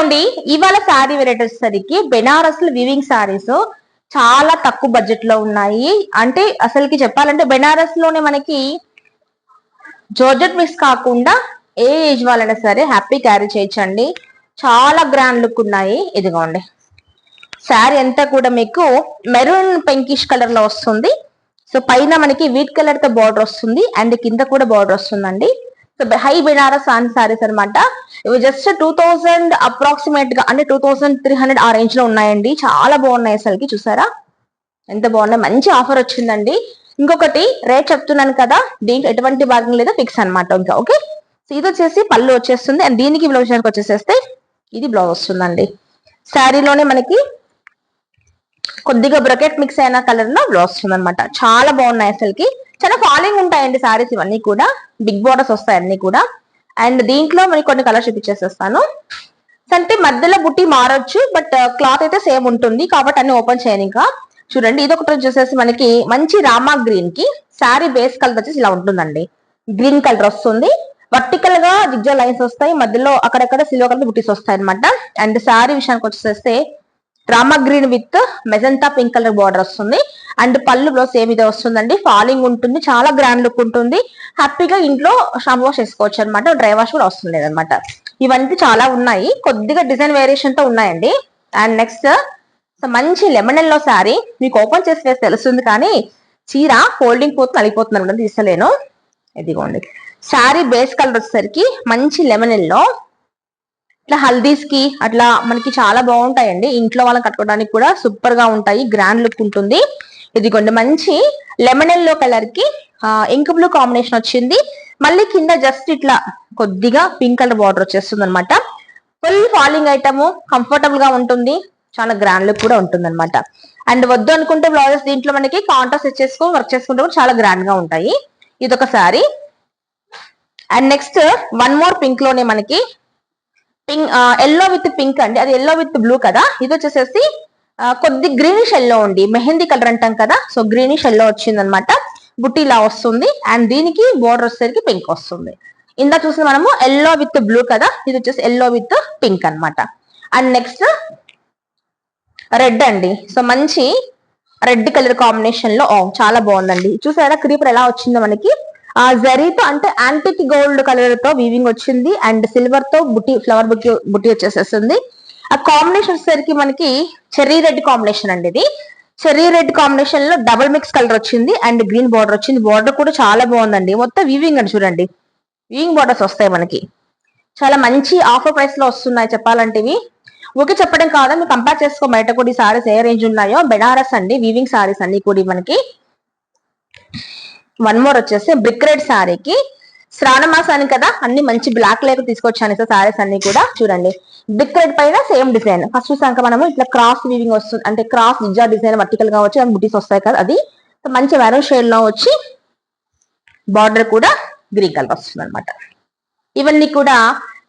అండి, ఇవాళ శారీ వెరైటీ వచ్చేసరికి బెనారస్ వీవింగ్ శారీస్ చాలా తక్కువ బడ్జెట్ లో ఉన్నాయి. అంటే అసలుకి చెప్పాలంటే బెనారస్ లోనే మనకి జార్జెట్ మిక్స్ కాకుండా ఏ ఏజ్ వాళ్ళైనా సరే హ్యాపీ క్యారీ చేయొచ్చండి. చాలా గ్రాండ్ లుక్ ఉన్నాయి. ఇదిగోండి, శారీ అంతా కూడా మీకు మెరూన్ పింకిష్ కలర్ లో వస్తుంది. సో పైన మనకి వీట్ కలర్ తో బార్డర్ వస్తుంది అండ్ కింద కూడా బార్డర్ వస్తుందండి. సో హై బెనారస్ సారీస్ అనమాట. ఇవి జస్ట్ 2000 అప్రాక్సిమేట్ గా, అంటే 2300 ఆ రేంజ్ లో ఉన్నాయండి. చాలా బాగున్నాయి. అసలుకి చూసారా ఎంత బాగున్నాయి. మంచి ఆఫర్ వచ్చిందండి. ఇంకొకటి రేట్ చెప్తున్నాను కదా, దీంట్లో ఎటువంటి భాగం లేదా ఫిక్స్ అనమాట. ఇంకా ఓకే. సో ఇది వచ్చేసి పళ్ళు వచ్చేస్తుంది అండ్ దీనికి బ్లౌజ్ వచ్చేసేస్తే ఇది బ్లౌజ్ వస్తుందండి. శారీలోనే మనకి కొద్దిగా బ్రకెట్ మిక్స్ అయిన కలర్ లో బ్లౌజ్ వస్తుంది అనమాట. చాలా బాగున్నాయి. అసలుకి చాలా ఫాలింగ్ ఉంటాయండి సారీస్ ఇవన్నీ కూడా. బిగ్ బోర్డర్స్ వస్తాయి అన్ని కూడా. అండ్ దీంట్లో మనకి కొన్ని కలర్స్ చూపించేసేస్తాను. అంటే మధ్యలో బుట్టి మారొచ్చు, బట్ క్లాత్ అయితే సేమ్ ఉంటుంది కాబట్టి అన్ని ఓపెన్ చేయను. ఇంకా చూడండి, ఇది ఒకటి వచ్చేసేసి మనకి మంచి రామా గ్రీన్ కి శారీ బేస్ కలర్ వచ్చేసి ఇలా ఉంటుందండి. గ్రీన్ కలర్ వస్తుంది. వర్టికల్ గా జిగ్జా లైన్స్ వస్తాయి, మధ్యలో అక్కడక్కడ సిల్వర్ కలర్ బుట్టీస్ వస్తాయి అనమాట. అండ్ శారీ విషయానికి వచ్చేసేస్తే Rama green with magenta pink colour border వస్తుంది. అండ్ పళ్ళు బ్లౌజ్ సేమ్ ఇదే వస్తుందండి. ఫాలింగ్ ఉంటుంది, చాలా గ్రాండ్ లుక్ ఉంటుంది. హ్యాపీగా ఇంట్లో షాంపూ వాష్ చేసుకోవచ్చు అనమాట. డ్రై వాష్ కూడా వస్తుంది లేదనమాట. ఇవన్నీ చాలా ఉన్నాయి, కొద్దిగా డిజైన్ వేరియేషన్ తో ఉన్నాయండి. అండ్ నెక్స్ట్ మంచి లెమన్ ఎల్లో శారీ. మీకు ఓపెన్ చేసి వేసి తెలుస్తుంది కానీ చీర ఫోల్డింగ్ పోతుంది, అలిగిపోతుంది అనమాట. తీసలేను. ఇదిగోండి, శారీ బేస్ కలర్ వచ్చేసరికి మంచి లెమన్ ఎల్లో. ఇట్లా హల్దీస్ కి అట్లా మనకి చాలా బాగుంటాయండి. ఇంట్లో వాళ్ళని కట్టుకోవడానికి కూడా సూపర్ గా ఉంటాయి. గ్రాండ్ లుక్ ఉంటుంది. ఇదిగోండి, మంచి లెమన్ ఎల్లో కలర్ కి ఇంక్ బ్లూ కాంబినేషన్ వచ్చింది. మళ్ళీ కింద జస్ట్ ఇట్లా కొద్దిగా పింక్ కలర్ బార్డర్ వచ్చేస్తుంది అనమాట. ఫుల్ ఫాలింగ్ ఐటమ్, కంఫర్టబుల్ గా ఉంటుంది. చాలా గ్రాండ్ లుక్ కూడా ఉంటుంది అనమాట. అండ్ వద్దు అనుకుంటే బ్లౌజెస్ దీంట్లో మనకి కాంట్రాస్ట్ ఇచ్చేసుకొని వర్క్ చేసుకుంటే కూడా చాలా గ్రాండ్ గా ఉంటాయి. ఇదొక sari. And next one more pink లోనే మనకి పింక్ ఎల్లో విత్ పింక్ అండి. అది ఎల్లో విత్ బ్లూ కదా. ఇది వచ్చేసేసి కొద్ది గ్రీనిష్ ఎల్లో అండి. మెహందీ కలర్ అంటాం కదా, సో గ్రీనిష్ ఎల్లో వచ్చింది అనమాట. బుట్టి ఇలా వస్తుంది అండ్ దీనికి బోర్డర్ వచ్చేసరికి పింక్ వస్తుంది. ఇందా చూసి మనము ఎల్లో విత్ బ్లూ కదా, ఇది వచ్చేసి ఎల్లో విత్ పింక్ అనమాట. అండ్ నెక్స్ట్ రెడ్ అండి. సో మంచి రెడ్ కలర్ కాంబినేషన్ లో చాలా బాగుందండి. చూసారా క్రీపర్ ఎలా వచ్చిందో మనకి జరీతో, అంటే యాంటిక్ గోల్డ్ కలర్ తో వీవింగ్ వచ్చింది అండ్ సిల్వర్ తో బుట్టి, ఫ్లవర్ బుట్టి వచ్చేసేస్తుంది. ఆ కాంబినేషన్ వచ్చేసరికి మనకి చెర్రీ రెడ్ కాంబినేషన్ అండి. ఇది చెర్రీ రెడ్ కాంబినేషన్ లో డబుల్ మిక్స్ కలర్ వచ్చింది అండ్ గ్రీన్ బార్డర్ వచ్చింది. బార్డర్ కూడా చాలా బాగుందండి. మొత్తం వీవింగ్ అండి. చూడండి, వీవింగ్ బార్డర్స్ వస్తాయి మనకి. చాలా మంచి ఆఫర్ ప్రైస్ లో వస్తున్నాయి చెప్పాలంటే. ఇవి ఓకే చెప్పడం కాదా, మీరు కంపేర్ చేసుకో బయట కూడా ఈ సారీస్ ఏ రేంజ్ ఉన్నాయో. బెనారస్ అండి వీవింగ్ సారీస్ అన్ని కూడా మనకి. వన్ మోర్ వచ్చేసి బ్రిక్ రెడ్ శారీకి శ్రావణ మాసానికి కదా అన్ని మంచి బ్లాక్ లేక తీసుకొచ్చాను సార్ శారీస్ అన్ని కూడా. చూడండి, బ్రిక్ రెడ్ పైన సేమ్ డిజైన్. ఫస్ట్ చూసాక మనము ఇట్లా క్రాస్ వీవింగ్ వస్తుంది, అంటే క్రాస్ జిజ్జా డిజైన్ వర్టికల్ గా వచ్చి బుటీస్ వస్తాయి కదా, అది మంచి మెరూన్ షేడ్ లో వచ్చి బార్డర్ కూడా గ్రీన్ కలర్ వస్తుంది అనమాట. ఇవన్నీ కూడా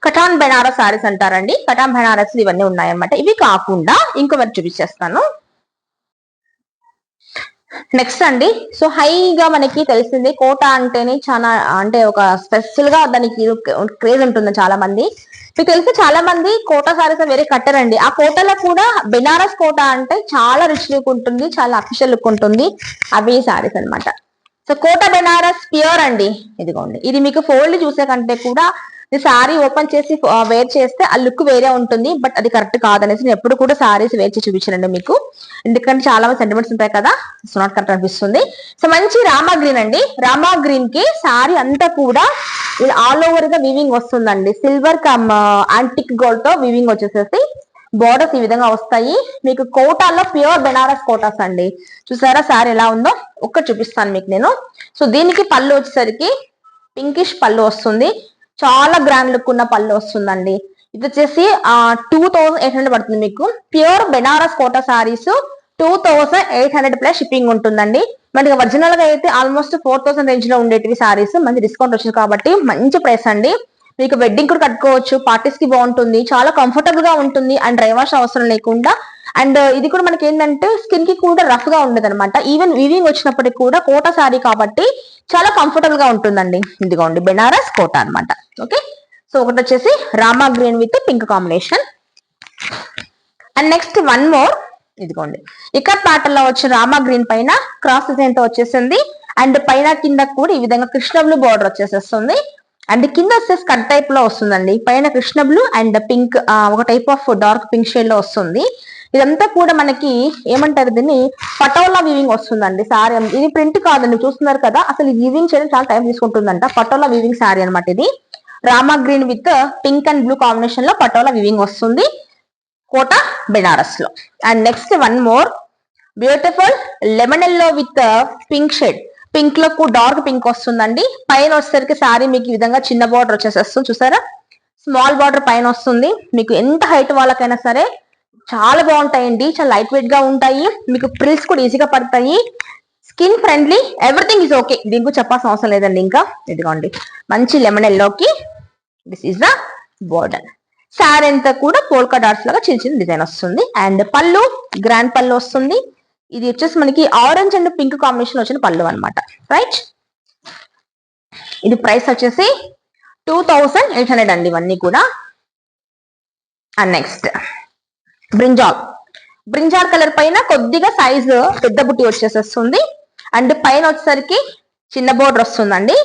కటాన్ బెనారస్ శారీస్ అంటారండి. కటాన్ బెనారస్ ఇవన్నీ ఉన్నాయన్నమాట. ఇవి కాకుండా ఇంకొకటి చూపించేస్తాను. నెక్స్ట్ అండి, సో హైగా మనకి తెలిసింది కోట అంటేనే చాలా, అంటే ఒక స్పెషల్ గా దానికి క్రేజ్ ఉంటుంది చాలా మంది. మీకు తెలిసి చాలా మంది కోట సారీస్ వేరే కట్టరండి. ఆ కోటలో కూడా బెనారస్ కోట అంటే చాలా రిచ్ లుక్ ఉంటుంది, చాలా అఫిషియల్ లుక్ ఉంటుంది. అవి సారీస్ అనమాట. సో కోట బెనారస్ ప్యూర్ అండి. ఇదిగోండి, ఇది మీకు ఫోల్డ్ చూసే కంటే కూడా సారీ ఓపెన్ చేసి వేర్ చేస్తే ఆ లుక్ వేరే ఉంటుంది. బట్ అది కరెక్ట్ కాదనేసి నేను ఎప్పుడు కూడా సారీస్ వేర్ చేసి చూపించానండి మీకు. ఎందుకంటే చాలా మంది సెంటిమెంట్స్ ఉంటాయి కదా, సో నాట్ కరెక్ట్ అనిపిస్తుంది. సో మంచి రామా గ్రీన్ అండి. రామా గ్రీన్ కి సారీ అంతా కూడా ఆల్ ఓవర్ గా వీవింగ్ వస్తుందండి. సిల్వర్ కమ్ యాంటిక్ గోల్డ్ తో వీవింగ్ వచ్చేసేసి బోర్డర్స్ ఈ విధంగా వస్తాయి. మీకు కోటాలో ప్యూర్ బెనారస్ కోటాస్ అండి. చూసారా సారీ ఎలా ఉందో ఒక్కటి చూపిస్తాను మీకు నేను. సో దీనికి పళ్ళు వచ్చేసరికి పింకిష్ పళ్ళు వస్తుంది. చాలా గ్రాండ్ లుక్ ఉన్న పళ్ళు వస్తుందండి. ఇది వచ్చేసి 2800 పడుతుంది మీకు. Pure Banaras Kota saris 2800 plus shipping ఉంటుందండి. మనకి ఒరిజినల్ గా అయితే ఆల్మోస్ట్ 4000 రేంజ్ లో ఉండేటివి సారీస్. మంచి డిస్కౌంట్ వచ్చింది కాబట్టి మంచి ప్రైస్ అండి. మీకు వెడ్డింగ్ కూడా కట్టుకోవచ్చు, పార్టీస్ కి బాగుంటుంది, చాలా కంఫర్టబుల్ గా ఉంటుంది అండ్ డ్రై వాష్ అవసరం లేకుండా. అండ్ ఇది కూడా మనకి ఏంటంటే స్కిన్ కి కూడా రఫ్ గా ఉండదు అనమాట. ఈవెన్ వీవింగ్ వచ్చినప్పటికి కూడా కోటా సారీ కాబట్టి చాలా కంఫర్టబుల్ గా ఉంటుందండి. ఇదిగోండి బెనారస్ కోటా అనమాట. ఓకే, సో ఒకటి వచ్చేసి Rama green with pink combination. And next one more, ఇదిగోండి ఇక్కత్ ప్యాటర్న్ లో వచ్చి రామా గ్రీన్ పైన క్రాస్ డిజైన్ తో వచ్చేసింది. అండ్ పైన కింద కూడా ఈ విధంగా కృష్ణ బ్లూ బార్డర్ వచ్చేసేస్తుంది. అండ్ కింద వచ్చేసి కట్ టైప్ లో వస్తుందండి. పైన కృష్ణ బ్లూ అండ్ పింక్, ఒక type of dark pink shade లో వస్తుంది. ఇదంతా కూడా మనకి ఏమంటారు దీన్ని, పటోలా వీవింగ్ వస్తుందండి సారీ. ఇది ప్రింట్ కాదండి, చూస్తున్నారు కదా. అసలు ఈ వీవింగ్ చేయడం చాలా టైం తీసుకుంటుందంట. పటోలా వీవింగ్ సారీ అనమాట ఇది. Rama green with pink and blue combination లో పటోలా వీవింగ్ వస్తుంది కోట బెనారస్ లో. And next one more beautiful lemon yellow with pink shade, pink లో డార్క్ పింక్ వస్తుందండి. పైన వచ్చేసరికి సారీ మీకు ఈ విధంగా చిన్న బార్డర్ వచ్చేసేస్తుంది, చూసారా స్మాల్ బార్డర్ పైన వస్తుంది. మీకు ఎంత హైట్ వాళ్ళకైనా సరే చాలా బాగుంటాయండి, చాలా లైట్ వెయిట్ గా ఉంటాయి. మీకు ప్రిల్స్ కూడా ఈజీగా పడతాయి. Skin friendly, everything is okay. దీనికి చెప్పాల్సిన అవసరం లేదండి. ఇంకా ఇదిగోండి మంచి లెమన్ ఎల్లోకి this is the border. Sari అంతా కూడా పోల్కా డాట్స్ లాగా చిన్న చిన్న డిజైన్ వస్తుంది. అండ్ పళ్ళు గ్రాండ్ పళ్ళు వస్తుంది. ఇది వచ్చేసి మనకి ఆరెంజ్ అండ్ పింక్ కాంబినేషన్ వచ్చిన పళ్ళు అనమాట, రైట్. ఇది ప్రైస్ వచ్చేసి 2800 అండి ఇవన్నీ కూడా. అండ్ నెక్స్ట్ బ్రింజాల్ కలర్ పైన కొద్దిగా సైజు పెద్ద బుట్టి వచ్చేసేస్తుంది. అండ్ పైన వచ్చేసరికి చిన్న బోర్డర్ వస్తుందండి.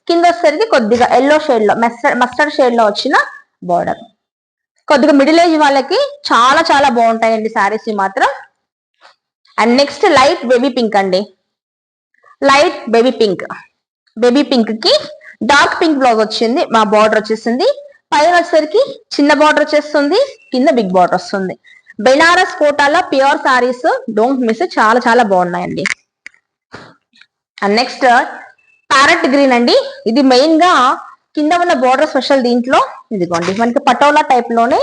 కింద వచ్చేసరికి కొద్దిగా ఎల్లో షేడ్ లో మస్టర్డ్ షేడ్ లో వచ్చిన బోర్డర్. కొద్దిగా మిడిల్ ఏజ్ వాళ్ళకి చాలా చాలా బాగుంటాయండి శారీస్ మాత్రం. And next light baby pink అండి, లైట్ బేబీ పింక్ కి డార్క్ పింక్ బ్లౌజ్ వచ్చింది. మా బార్డర్ వచ్చేసింది. పైన వచ్చేసరికి చిన్న బార్డర్ వచ్చేస్తుంది, కింద బిగ్ బార్డర్ వస్తుంది. బెనారస్ కోటాలో ప్యూర్ సారీస్, డోంట్ మిస్, చాలా చాలా బాగున్నాయండి. అండ్ నెక్స్ట్ ప్యారెట్ గ్రీన్ అండి. ఇది మెయిన్ గా కింద ఉన్న బార్డర్ స్పెషల్. దీంట్లో ఇదిగోండి మనకి పటోలా టైప్ లోనే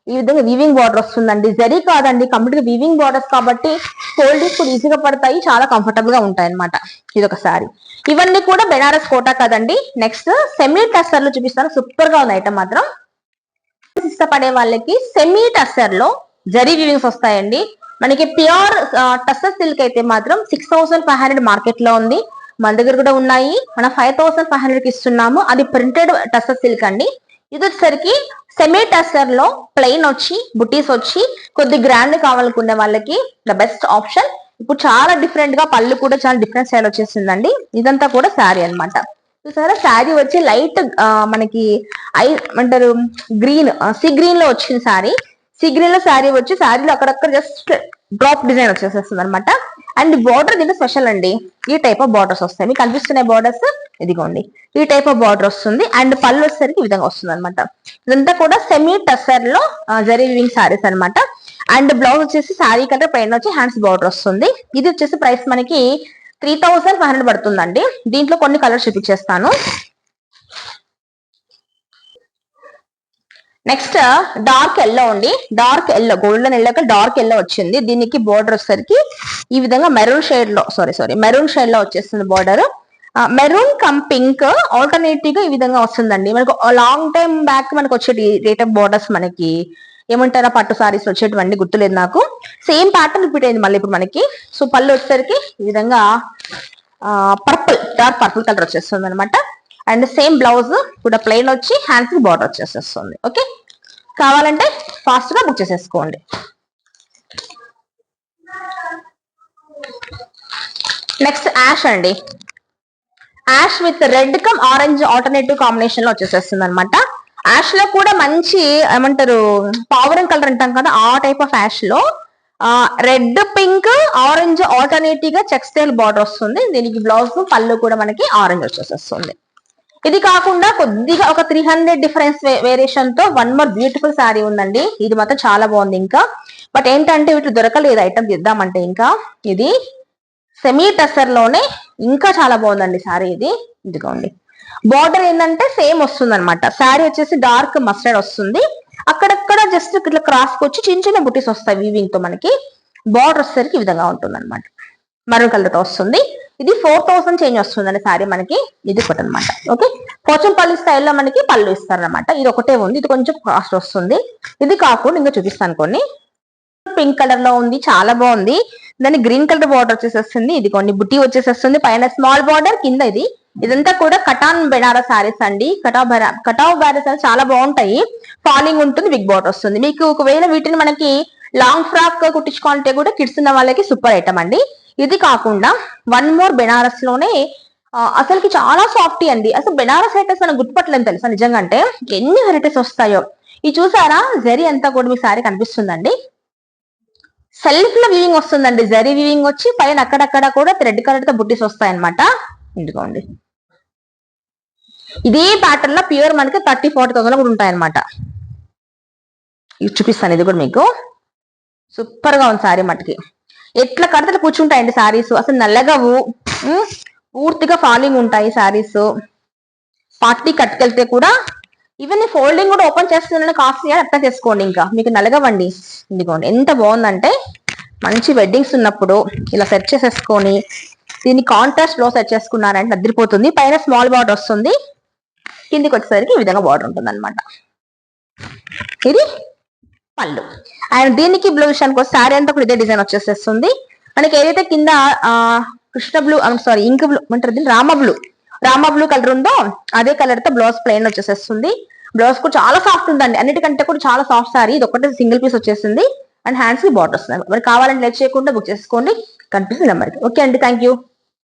ఈ విధంగా వీవింగ్ బార్డర్ వస్తుందండి. జరీ కాదండి, కంప్లీట్ గా వీవింగ్ బార్డర్స్ కాబట్టి హోల్డింగ్స్ కూడా ఈజీగా పడతాయి, చాలా కంఫర్టబుల్ గా ఉంటాయి అనమాట. ఇది ఒక సారీ. ఇవన్నీ కూడా బెనారస్ కోటా కదండి. నెక్స్ట్ సెమీ టస్సర్ లో చూపిస్తాను, సూపర్ గా ఉంది ఐటమ్ మాత్రం. ఇష్టపడే వాళ్ళకి సెమీ టస్సర్ లో జరీ వీవింగ్స్ వస్తాయండి. మనకి ప్యూర్ టస్సర్ సిల్క్ అయితే మాత్రం 6500 మార్కెట్ లో ఉంది. మన దగ్గర కూడా ఉన్నాయి. మనం 5500 కి ఇస్తున్నాము. అది ప్రింటెడ్ టస్సర్ సిల్క్ అండి. ఇది వచ్చేసరికి సెమీ టస్సర్ లో ప్లెయిన్ వచ్చి బుటీస్ వచ్చి కొద్ది గ్రాండ్ కావాలనుకునే వాళ్ళకి ద బెస్ట్ ఆప్షన్. ఇప్పుడు చాలా డిఫరెంట్ గా పళ్ళు కూడా చాలా డిఫరెంట్ స్టైల్ వచ్చేసిందండి. ఇదంతా కూడా శారీ అనమాట. చూసారా శారీ వచ్చి లైట్ మనకి అంటారు గ్రీన్, సీ గ్రీన్ లో వచ్చింది శారీ. సీ గ్రీన్ లో శారీ వచ్చి శారీలో అక్కడక్కడ జస్ట్ డ్రాప్ డిజైన్ వచ్చేసేస్తుంది అనమాట. అండ్ బార్డర్ దీంట్లో స్పెషల్ అండి. ఈ టైప్ ఆఫ్ బార్డర్స్ వస్తాయి, మీకు కనిపిస్తున్నాయి బార్డర్స్, ఇదిగోండి ఈ టైప్ ఆఫ్ బార్డర్ వస్తుంది. అండ్ పళ్ళు వచ్చేసరికి ఈ విధంగా వస్తుంది అనమాట. ఇదంతా కూడా సెమీ టస్సర్ లో జరీ వీవింగ్ శారీస్ అనమాట. అండ్ బ్లౌజ్ వచ్చేసి శారీ కలర్ పైన వచ్చి హ్యాండ్స్ బార్డర్ వస్తుంది. ఇది వచ్చేసి ప్రైస్ మనకి 3500 పడుతుందండి. దీంట్లో కొన్ని కలర్స్ చూపించేస్తాను. నెక్స్ట్ డార్క్ ఎల్లో అండి, dark yellow, golden yellow dark yellow వచ్చింది. దీనికి బోర్డర్ వచ్చేసరికి ఈ విధంగా మెరూన్ షేడ్ లో మెరూన్ షేడ్ లో వచ్చేస్తుంది border. Maroon come pink alternative గా ఈ విధంగా వస్తుందండి. మనకు లాంగ్ టైం బ్యాక్ మనకు వచ్చే రేట్ ఆఫ్ బోర్డర్స్ మనకి ఏమంటారా పట్టు సారీస్ వచ్చేటువంటి గుర్తులేదు నాకు. సేమ్ ప్యాటర్న్ రిపీట్ అయింది మళ్ళీ ఇప్పుడు మనకి. సో పళ్ళు వచ్చేసరికి ఈ విధంగా పర్పుల్, డార్క్ పర్పుల్ కలర్ వచ్చేస్తుంది అనమాట. అండ్ సేమ్ బ్లౌజ్ కూడా ప్లెయిన్ వచ్చి హ్యాండ్స్ కి బార్డర్ వచ్చేసేస్తుంది. ఓకే, కావాలంటే ఫాస్ట్ గా బుక్ చేసేసుకోండి. నెక్స్ట్ యాష్ అండి, ash with red cum orange alternative combination లో వచ్చేసేస్తుంది అనమాట. యాష్ లో కూడా మంచి ఏమంటారు పావురం కలర్ అంటాం కదా, ఆ టైప్ ఆఫ్ యాష్ లో రెడ్ పింక్ ఆరెంజ్ ఆల్టర్నేటివ్ గా చెక్ స్టైల్ బార్డర్ వస్తుంది. దీనికి బ్లౌజ్ పళ్ళు కూడా మనకి ఆరెంజ్ వచ్చేసేస్తుంది. ఇది కాకుండా కొద్దిగా ఒక 300 డిఫరెన్స్ వేరియేషన్ తో వన్ మోర్ బ్యూటిఫుల్ శారీ ఉందండి. ఇది మాత్రం చాలా బాగుంది. ఇంకా బట్ ఏంటంటే వీటి దొరకలేదు ఐటమ్ ఇద్దామంటే. ఇంకా ఇది సెమీ టస్సర్ లోనే ఇంకా చాలా బాగుందండి శారీ. ఇది ఇదిగోండి బార్డర్ ఏంటంటే సేమ్ వస్తుంది అనమాట. శారీ వచ్చేసి డార్క్ మస్టర్డ్ వస్తుంది. అక్కడక్కడ జస్ట్ ఇట్లా క్రాస్ వచ్చి చిన్న చిన్న బుటీస్ వస్తాయి వీవింగ్ తో. మనకి బార్డర్ వచ్చేసరికి ఈ విధంగా ఉంటుంది అనమాట, మరూన్ కలర్ తో వస్తుంది. ఇది 4000 చేంజ్ వస్తుందండి శారీ మనకి. ఇది ఒకటి అనమాట. ఓకే, పోచంపల్లి స్టైల్లో మనకి పళ్ళు ఇస్తారనమాట. ఇది ఒకటే ఉంది, ఇది కొంచెం కాస్ట్ వస్తుంది. ఇది కాకుండా ఇంకా చూపిస్తాను కొన్ని. పింక్ కలర్ లో ఉంది, చాలా బాగుంది. దాన్ని గ్రీన్ కలర్ బార్డర్ వచ్చేసేస్తుంది. ఇది కొన్ని బుట్టి వచ్చేసేస్తుంది, పైన స్మాల్ బార్డర్, కింద ఇది. ఇదంతా కూడా కటాన్ బెనారస్ సారీస్ అండి. కటావ్ బెనారస్ చాలా బాగుంటాయి. ఫాలింగ్ ఉంటుంది, బిగ్ బార్డర్ వస్తుంది. మీకు ఒకవేళ వీటిని మనకి లాంగ్ ఫ్రాక్ కుట్టించుకుంటే కూడా కిడ్స్ ఉన్న వాళ్ళకి సూపర్ ఐటమ్ అండి. ఇది కాకుండా వన్ మోర్ బెనారస్ లోనే అసలుకి చాలా సాఫ్టీ అండి. అసలు బెనారస్ ఐటమ్స్ మనం గుర్తుపట్టలేము తెలుసా నిజంగా, అంటే ఎన్ని వెరైటీస్ వస్తాయో. ఇది చూసారా, జరీ అంతా కూడా మీకు సారీ కనిపిస్తుందండి. సెల్ఫ్ లో వీవింగ్ వస్తుందండి, జరీ వీవింగ్ వచ్చి పైన అక్కడక్కడ కూడా థ్రెడ్ కలర్ తో బుట్టీస్ వస్తాయన్నమాట. ఇదిగోండి, ఇదే ప్యాటర్న్ లో ప్యూర్ మనకి 30-40,000 కూడా ఉంటాయన్నమాట. ఇది చూపిస్తాను, ఇది కూడా మీకు సూపర్ గా ఉంది సారీ మటుకి. ఎట్లా కడితే కూర్చుంటాయండి సారీస్, అసలు నల్లగవు, పూర్తిగా ఫాలింగ్ ఉంటాయి సారీస్. పార్టీ కట్టుకెళ్తే కూడా ఈవెన్ ఫోల్డింగ్ కూడా ఓపెన్ చేస్తున్న కాస్ట్లీ అని అర్థం చేసుకోండి, ఇంకా మీకు నలగవండి. ఇదిగోండి ఎంత బాగుందంటే, మంచి వెడ్డింగ్స్ ఉన్నప్పుడు ఇలా సెట్ చేసేసుకొని దీన్ని కాంట్రాస్ట్ లో సెట్ చేసుకున్నారంటే అదిరిపోతుంది. పైన స్మాల్ బార్డర్ వస్తుంది, కిందికి వచ్చేసరికి ఈ విధంగా బార్డర్ ఉంటుంది అనమాట. ఇది పళ్ళు. అండ్ దీనికి బ్లూ విషయానికి వస్తే శారీ అంతా కూడా ఇదే డిజైన్ వచ్చేసేస్తుంది. మనకి ఏదైతే కింద Krishna blue, sorry ink blue అంటారు దీన్ని, రామ బ్లూ కలర్ ఉందో అదే కలర్ తో బ్లౌజ్ ప్లెయిన్ వచ్చేసేస్తుంది. బ్లౌజ్ కూడా చాలా సాఫ్ట్ ఉందండి, అన్నిటికంటే కూడా చాలా సాఫ్ట్ సారీ. ఇది ఒకటే సింగిల్ పీస్ వచ్చేసింది అండ్ హ్యాండ్స్ కి బార్డర్ వస్తుంది. మరి కావాలంటే లేట్ చేయకుండా బుక్ చేసుకోండి, కనిపిస్తుంది నెంబర్కి. ఓకే అండి, థ్యాంక్ యూ.